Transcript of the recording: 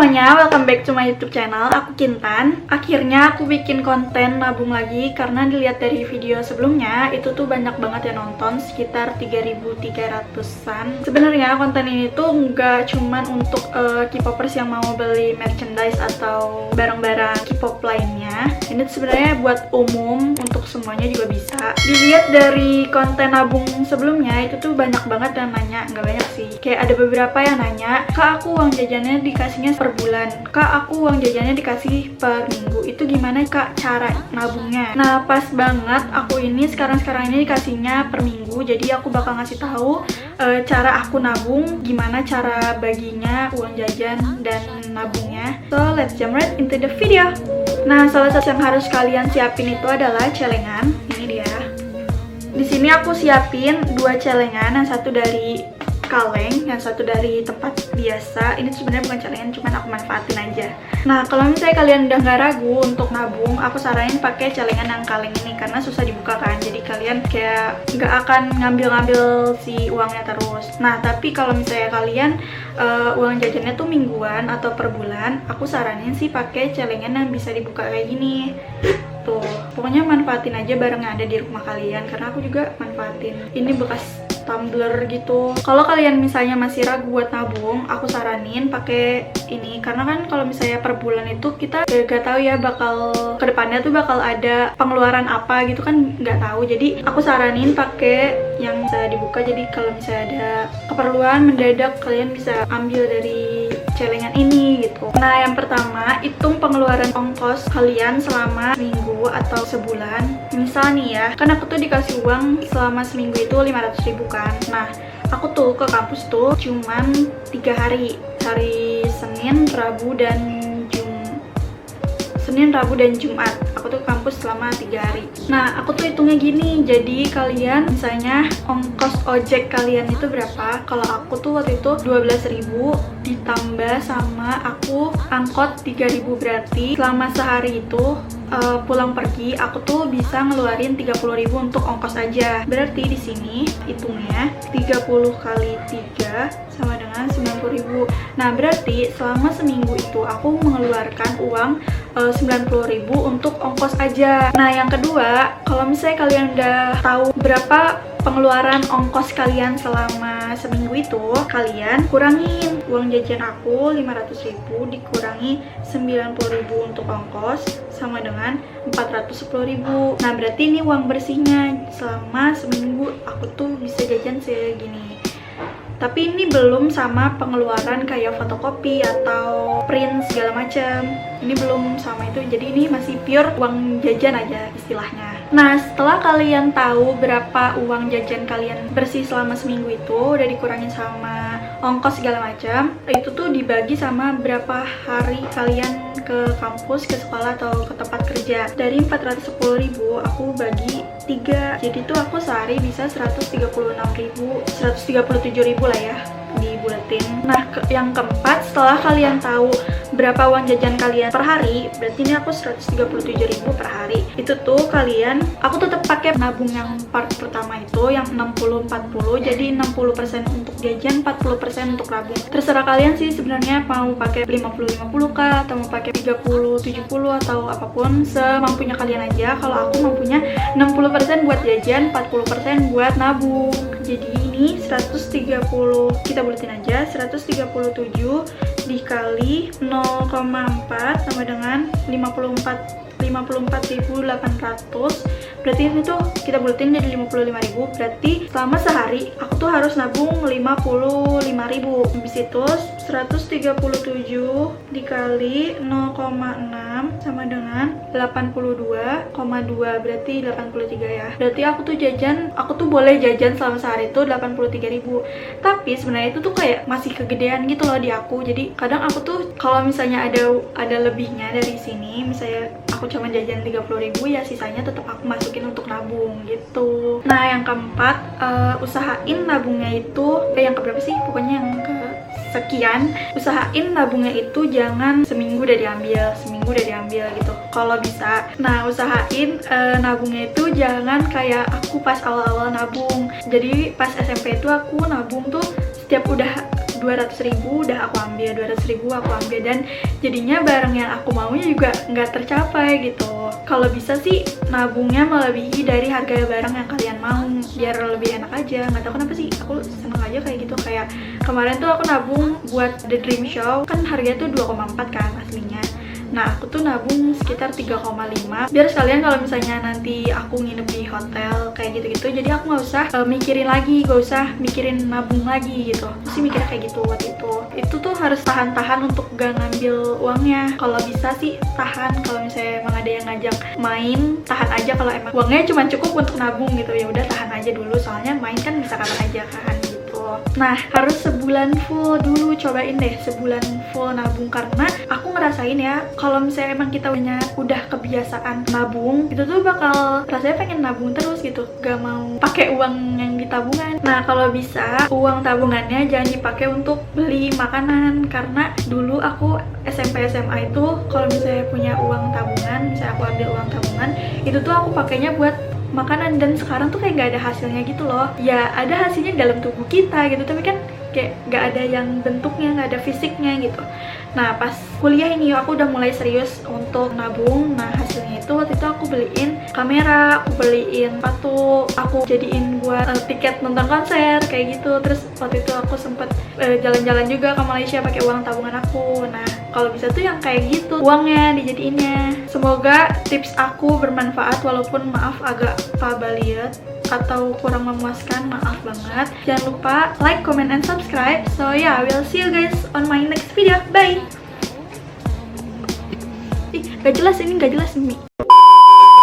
semuanya, welcome back to my YouTube channel. Aku Kintan. Akhirnya aku bikin konten nabung lagi karena dilihat dari video sebelumnya itu tuh banyak banget yang nonton, sekitar 3.300-an. Sebenarnya konten ini tuh nggak cuman untuk K-popers yang mau beli merchandise atau barang-barang K-pop lainnya. Ini tuh sebenarnya buat umum, untuk semuanya juga bisa. Dilihat dari konten nabung sebelumnya itu tuh banyak banget yang nanya, nggak banyak sih. Kayak ada beberapa yang nanya, "Kak, aku uang jajannya dikasihnya per bulan, Kak aku uang jajannya dikasih per minggu, itu gimana Kak cara nabungnya?" Nah pas banget aku ini sekarang ini dikasihnya per minggu, jadi aku bakal ngasih tahu cara aku nabung, gimana cara baginya uang jajan dan nabungnya. So let's jump right into the video. Nah salah satu yang harus kalian siapin itu adalah celengan. Ini dia. Di sini aku siapin 2 celengan, yang satu dari kaleng, yang satu dari tempat biasa. Ini sebenarnya bukan celengan, cuman aku manfaatin aja. Nah kalau misalnya kalian udah nggak ragu untuk nabung, aku saranin pakai celengan yang kaleng ini karena susah dibuka kan, jadi kalian kayak nggak akan ngambil si uangnya terus. Nah tapi kalau misalnya kalian uang jajannya tuh mingguan atau per bulan, aku saranin sih pakai celengan yang bisa dibuka kayak gini. Tuh, pokoknya manfaatin aja barang yang ada di rumah kalian, karena aku juga manfaatin. Ini bekas tumbler gitu. Kalau kalian misalnya masih ragu buat nabung, aku saranin pakai ini, karena kan kalau misalnya per bulan itu kita gak tahu ya bakal kedepannya tuh bakal ada pengeluaran apa gitu kan, nggak tahu. Jadi aku saranin pakai yang bisa dibuka, jadi kalau misalnya ada keperluan mendadak kalian bisa ambil dari celengan ini gitu. Nah yang pertama, hitung pengeluaran ongkos kalian selama seminggu atau sebulan. Misal nih ya, kan aku tuh dikasih uang selama seminggu itu 500.000 kan. Nah aku tuh ke kampus tuh cuman 3 hari, hari Senin, Rabu, dan Jumat. Aku tuh kampus selama 3 hari. Nah aku tuh hitungnya gini, jadi kalian misalnya ongkos ojek kalian itu berapa. Kalau aku tuh waktu itu 12.000 ditambah sama aku angkot 3.000, berarti selama sehari itu pulang pergi aku tuh bisa ngeluarin 30.000 untuk ongkos aja. Berarti di sini hitungnya 30 kali 3 sama dengan 90.000. Nah berarti selama seminggu itu aku mengeluarkan uang 90.000 untuk ongkos aja. Nah yang kedua, kalau misalnya kalian udah tahu berapa pengeluaran ongkos kalian selama seminggu itu, kalian kurangin uang jajan aku 500.000 dikurangi 90.000 untuk ongkos sama dengan 410.000. Nah berarti ini uang bersihnya selama seminggu aku tuh bisa jajan segini. Tapi ini belum sama pengeluaran kayak fotokopi atau print segala macam. Ini belum sama itu, jadi ini masih pure uang jajan aja istilahnya. Nah setelah kalian tahu berapa uang jajan kalian bersih selama seminggu itu, udah dikurangin sama ongkos segala macam, itu tuh dibagi sama berapa hari kalian ke kampus, ke sekolah, atau ke tempat kerja. Dari 410.000 aku bagi 3, jadi tuh aku sehari bisa 137.000 lah ya dibulatin. Nah yang keempat, setelah kalian tahu berapa uang jajan kalian per hari, berarti ini aku 137.000 per hari. Itu tuh kalian, aku tetap pakai nabung yang part pertama itu yang 60-40, jadi 60% untuk jajan, 40% untuk nabung. Terserah kalian sih sebenarnya mau pakai 50-50 kah, atau mau pakai 30-70 atau apapun, semampunya kalian aja. Kalau aku mampunya 60% buat jajan, 40% buat nabung. Jadi ini 130, kita bulatin aja, 137 dikali 0,4 sama dengan 54.800. Berarti ini tuh kita bulatin jadi 55.000. Berarti selama sehari aku tuh harus nabung 55.000. Habis itu 137 dikali 0,6 sama dengan 82,2, berarti 83 ya. Berarti aku tuh boleh jajan selama sehari itu 83.000. Tapi sebenarnya itu tuh kayak masih kegedean gitu loh di aku. Jadi kadang aku tuh kalau misalnya ada lebihnya dari sini, misalnya aku cuma jajan 30.000, ya sisanya tetap aku masukin untuk nabung gitu. Nah yang keempat, usahain nabungnya itu yang keberapa sih, pokoknya yang ke sekian, usahain nabungnya itu jangan seminggu udah diambil gitu kalau bisa. Nah usahain nabungnya itu jangan kayak aku pas awal-awal nabung. Jadi pas SMP itu aku nabung tuh setiap udah 200.000 udah aku ambil, 200.000 aku ambil, dan jadinya barang yang aku maunya juga nggak tercapai gitu. Kalau bisa sih nabungnya melebihi dari harga barang yang kalian mau, biar lebih enak aja. Nggak tahu kenapa sih, aku seneng aja kayak gitu. Kayak kemarin tuh aku nabung buat The Dream Show, kan harganya tuh 2,4 kan aslinya. Nah, aku tuh nabung sekitar 3,5 biar sekalian kalau misalnya nanti aku nginep di hotel kayak gitu-gitu, jadi aku nggak usah mikirin lagi, nggak usah mikirin nabung lagi gitu. Aku sih mikirnya kayak gitu waktu itu. Itu tuh harus tahan-tahan untuk gak ngambil uangnya. Kalau bisa sih tahan, kalau misalnya emang ada yang ngajak main, tahan aja. Kalau emang uangnya cuma cukup untuk nabung gitu, ya udah tahan aja dulu, soalnya main kan bisa kapan aja kan gitu. Nah, harus sebulan full dulu, cobain deh sebulan full nabung, karena aku ngerasain ya, kalau misalnya emang kita udah kebiasaan nabung, itu tuh bakal rasanya pengen nabung terus gitu, gak mau pakai uang yang di tabungan. Nah, kalau bisa uang tabungannya jangan dipakai untuk beli makanan, karena dulu aku SMP SMA itu kalau misalnya punya uang tabungan, misalnya aku ambil uang tabungan, itu tuh aku pakainya buat makanan, dan sekarang tuh kayak nggak ada hasilnya gitu loh. Ya ada hasilnya dalam tubuh kita gitu, tapi kan kayak nggak ada yang bentuknya, nggak ada fisiknya gitu. Nah, pas kuliah ini aku udah mulai serius untuk nabung. Nah, hasilnya itu waktu itu aku beliin kamera, aku beliin sepatu, aku jadiin buat tiket nonton konser kayak gitu. Terus waktu itu aku sempet jalan-jalan juga ke Malaysia pakai uang tabungan aku. Nah, kalau bisa tuh yang kayak gitu uangnya dijadiinnya. Semoga tips aku bermanfaat, walaupun maaf agak pabaliet atau kurang memuaskan, maaf banget. Jangan lupa like, comment, and subscribe. So yeah, I will see you guys on my next video. Bye. Ih, gak jelas ini, gak jelas Mi.